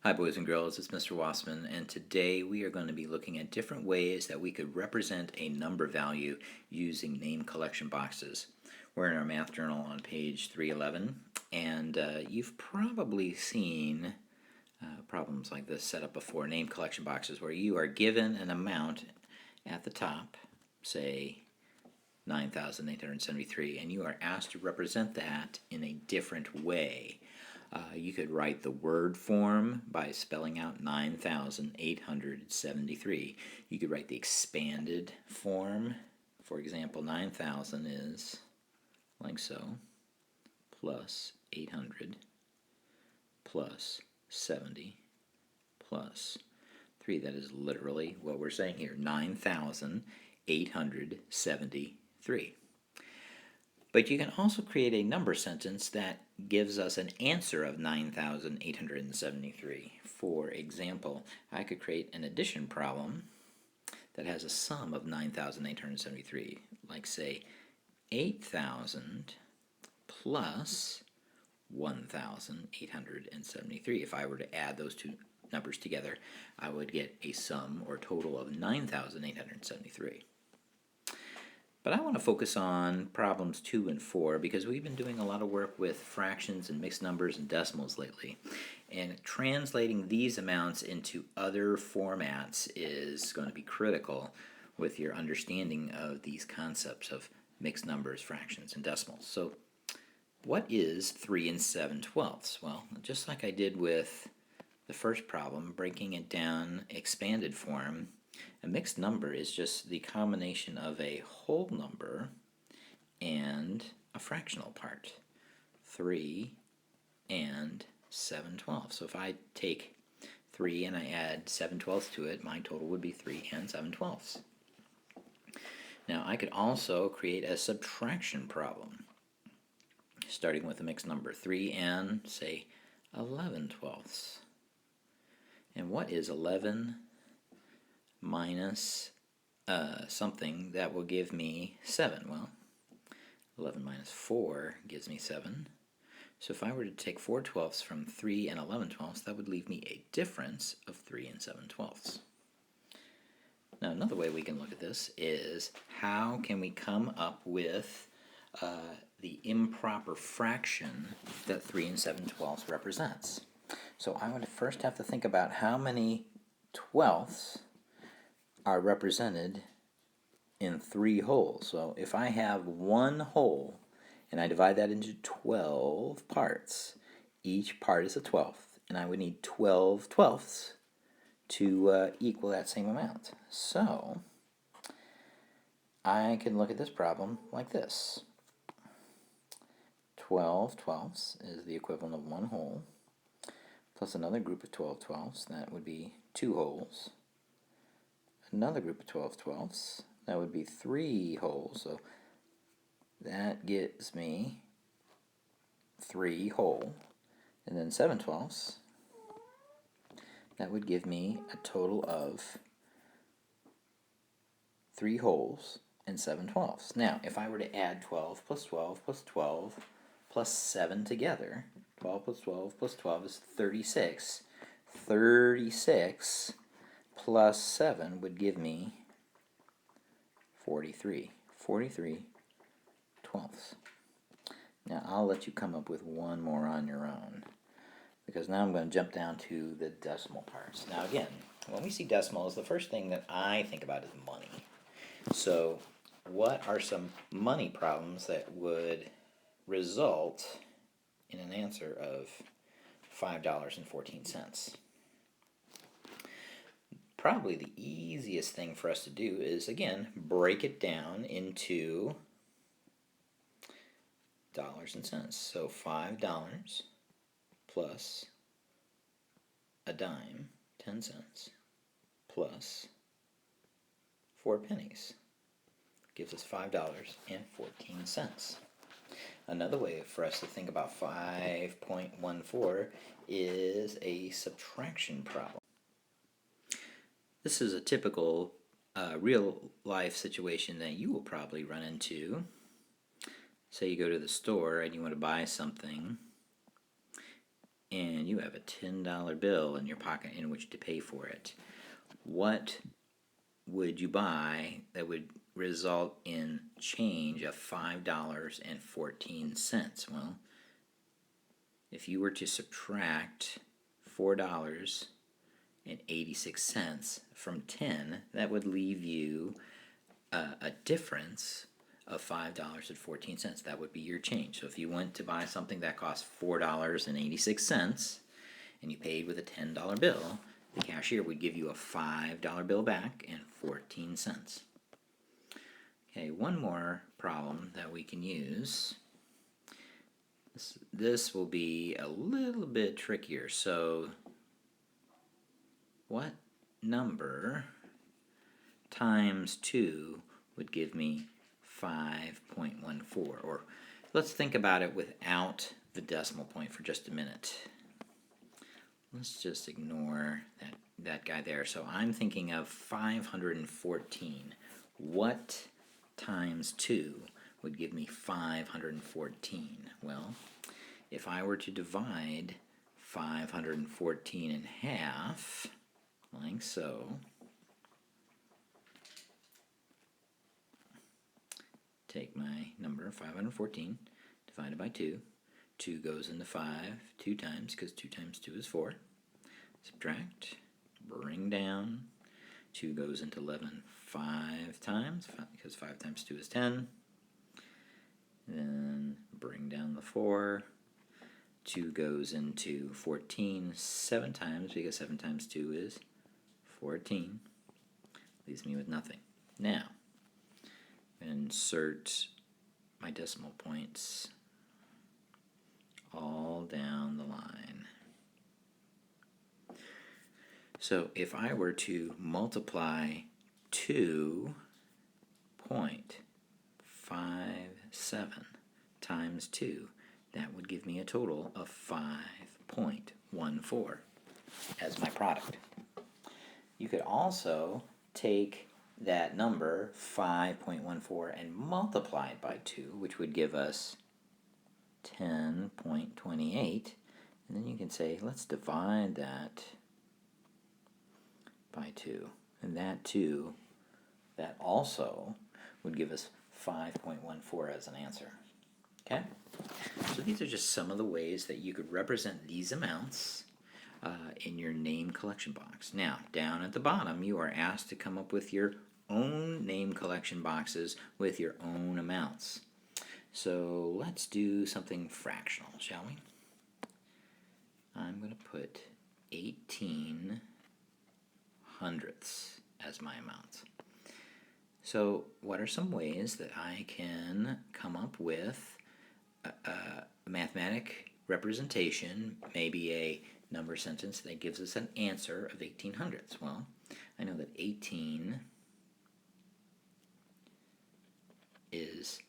Hi boys and girls, it's Mr. Wasemann, and today we are going to be looking at different ways that we could represent a number value using name collection boxes. We're in our math journal on page 311, and you've probably seen problems like this set up before, name collection boxes, where you are given an amount at the top, say 9,873, and you are asked to represent that in a different way. You could write the word form by spelling out 9,873. You could write the expanded form. For example, 9,000 is like so, plus 800, plus 70, plus 3. That is literally what we're saying here, 9,873. But you can also create a number sentence that gives us an answer of 9,873. For example, I could create an addition problem that has a sum of 9,873, like say 8,000 plus 1,873. If I were to add those two numbers together, I would get a sum or total of 9,873. But I want to focus on problems 2 and 4 because we've been doing a lot of work with fractions and mixed numbers and decimals lately. And translating these amounts into other formats is going to be critical with your understanding of these concepts of mixed numbers, fractions, and decimals. So what is 3 and 7/12? Well, just like I did with the first problem, breaking it down expanded form, a mixed number is just the combination of a whole number and a fractional part, 3 and 7/12. So if I take 3 and I add 7/12 to it, my total would be 3 and 7/12. Now I could also create a subtraction problem, starting with a mixed number, 3 and, say, 11/12. And what is 11 minus something that will give me 7? Well, 11 minus 4 gives me 7. So if I were to take 4/12 from 3 and 11/12, that would leave me a difference of 3 and 7/12. Now another way we can look at this is how can we come up with the improper fraction that 3 and 7/12 represents. So I would first have to think about how many twelfths are represented in 3 wholes. So if I have one whole and I divide that into 12 parts, each part is a twelfth, and I would need 12 twelfths to equal that same amount. So I can look at this problem like this. 12 twelfths is the equivalent of one whole, plus another group of 12 twelfths, that would be 2 wholes. Another group of 12 twelfths, that would be 3 wholes, so that gives me 3 whole. And then 7/12, that would give me a total of 3 wholes and 7/12. Now, if I were to add 12 plus 12 plus 12 plus 7 together, 12 plus 12 plus 12 is 36. 36 plus 7 would give me 43. 43 twelfths. Now I'll let you come up with one more on your own, because now I'm going to jump down to the decimal parts. Now again, when we see decimals, the first thing that I think about is money. So what are some money problems that would result in an answer of $5.14? Probably the easiest thing for us to do is, again, break it down into dollars and cents. So $5 plus a dime, 10 cents, plus 4 pennies gives us $5.14. Another way for us to think about 5.14 is a subtraction problem. This is a typical real-life situation that you will probably run into. Say you go to the store and you want to buy something, and you have a $10 bill in your pocket in which to pay for it. What would you buy that would result in change of $5.14? Well, if you were to subtract $4.86 from 10, that would leave you a difference of $5.14. That would be your change. So if you went to buy something that cost $4.86 and you paid with a $10 bill, the cashier would give you a $5 bill back and 14 cents. Okay, one more problem that we can use. This will be a little bit trickier. So what number times 2 would give me 5.14? Or let's think about it without the decimal point for just a minute. Let's just ignore that guy there. So I'm thinking of 514. What times 2 would give me 514? Well, if I were to divide 514 in half, like so, take my number 514 divided by 2. 2 goes into 5 2 times because 2 times 2 is 4. Subtract, bring down. 2 goes into 11 5 times because 5 times 2 is 10. Then bring down the 4. 2 goes into 14 7 times because 7 times 2 is 14. Leaves me with nothing. Now, insert my decimal points all down the line. So if I were to multiply 2.57 times 2, that would give me a total of 5.14 as my product. You could also take that number, 5.14, and multiply it by 2, which would give us 10.28. And then you can say, let's divide that by 2. And that 2, that also would give us 5.14 as an answer. Okay? So these are just some of the ways that you could represent these amounts in your name collection box. Now, down at the bottom, you are asked to come up with your own name collection boxes with your own amounts. So let's do something fractional, shall we? I'm going to put 18 hundredths as my amount. So what are some ways that I can come up with a mathematic representation, maybe a number sentence that gives us an answer of 18 hundredths? Well, I know that 18 is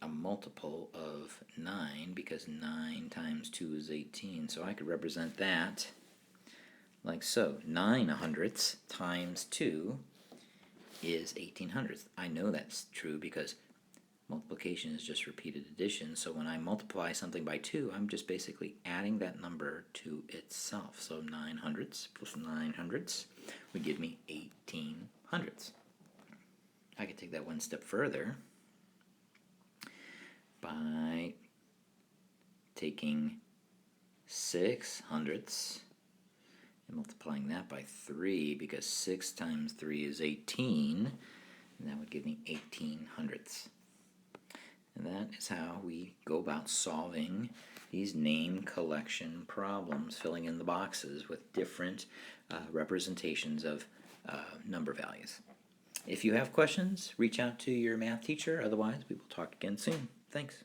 a multiple of 9 because 9 times 2 is 18. So I could represent that like so. 9 hundredths times 2 is 18 hundredths. I know that's true because multiplication is just repeated addition. So when I multiply something by 2, I'm just basically adding that number to itself. So 9 hundredths plus 9 hundredths would give me 18 hundredths. I could take that one step further by taking 6 hundredths and multiplying that by 3 because 6 times 3 is 18, and that would give me 18 hundredths. And that is how we go about solving these name collection problems, filling in the boxes with different representations of number values. If you have questions, reach out to your math teacher. Otherwise, we will talk again soon. Thanks.